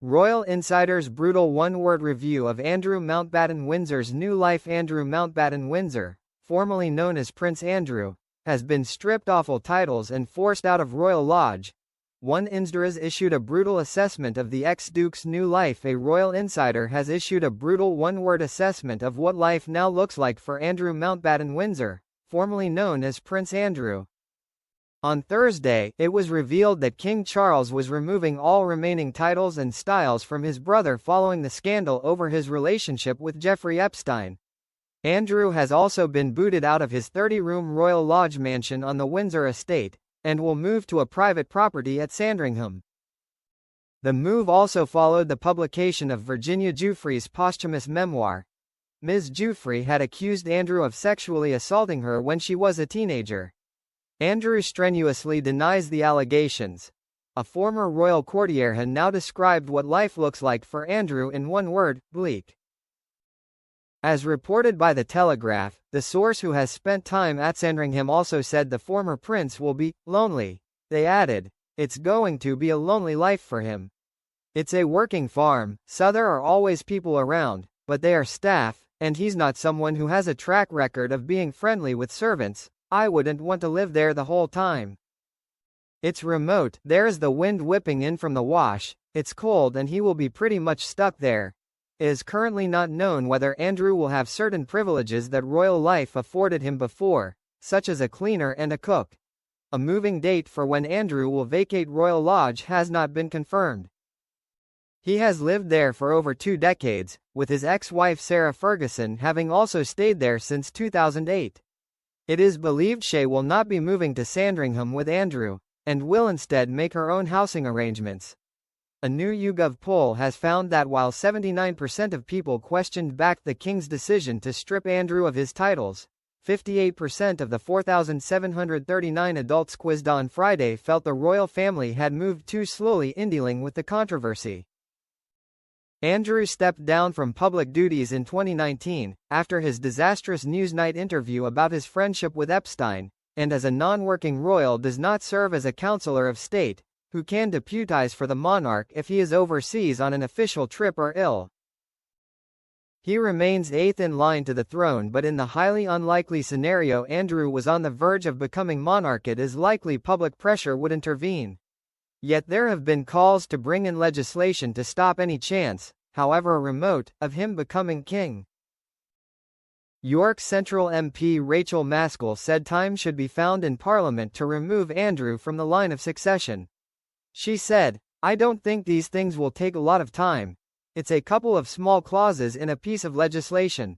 Royal Insider's brutal one-word review of Andrew Mountbatten Windsor's new life. Andrew Mountbatten Windsor, formerly known as Prince Andrew, has been stripped awful titles and forced out of Royal Lodge. One Insider has issued a brutal assessment of the ex-Duke's new life. A Royal Insider has issued a brutal one-word assessment of what life now looks like for Andrew Mountbatten Windsor, formerly known as Prince Andrew. On Thursday, it was revealed that King Charles was removing all remaining titles and styles from his brother following the scandal over his relationship with Jeffrey Epstein. Andrew has also been booted out of his 30-room Royal Lodge mansion on the Windsor estate, and will move to a private property at Sandringham. The move also followed the publication of Virginia Giuffre's posthumous memoir. Ms. Giuffre had accused Andrew of sexually assaulting her when she was a teenager. Andrew strenuously denies the allegations. A former royal courtier had now described what life looks like for Andrew in one word: bleak. As reported by The Telegraph, the source who has spent time at Sandringham also said the former prince will be lonely. They added, "It's going to be a lonely life for him. It's a working farm, so there are always people around, but they are staff, and he's not someone who has a track record of being friendly with servants. I wouldn't want to live there the whole time. It's remote, there's the wind whipping in from the wash, it's cold and he will be pretty much stuck there." It is currently not known whether Andrew will have certain privileges that royal life afforded him before, such as a cleaner and a cook. A moving date for when Andrew will vacate Royal Lodge has not been confirmed. He has lived there for over 2 decades, with his ex-wife Sarah Ferguson having also stayed there since 2008. It is believed she will not be moving to Sandringham with Andrew, and will instead make her own housing arrangements. A new YouGov poll has found that while 79% of people questioned backed the King's decision to strip Andrew of his titles, 58% of the 4,739 adults quizzed on Friday felt the royal family had moved too slowly in dealing with the controversy. Andrew stepped down from public duties in 2019, after his disastrous Newsnight interview about his friendship with Epstein, and as a non-working royal does not serve as a counselor of state, who can deputize for the monarch if he is overseas on an official trip or ill. He remains 8th in line to the throne, but in the highly unlikely scenario Andrew was on the verge of becoming monarch, it is likely public pressure would intervene. Yet there have been calls to bring in legislation to stop any chance, however remote, of him becoming king. York Central MP Rachel Maskell said time should be found in Parliament to remove Andrew from the line of succession. She said, "I don't think these things will take a lot of time. It's a couple of small clauses in a piece of legislation.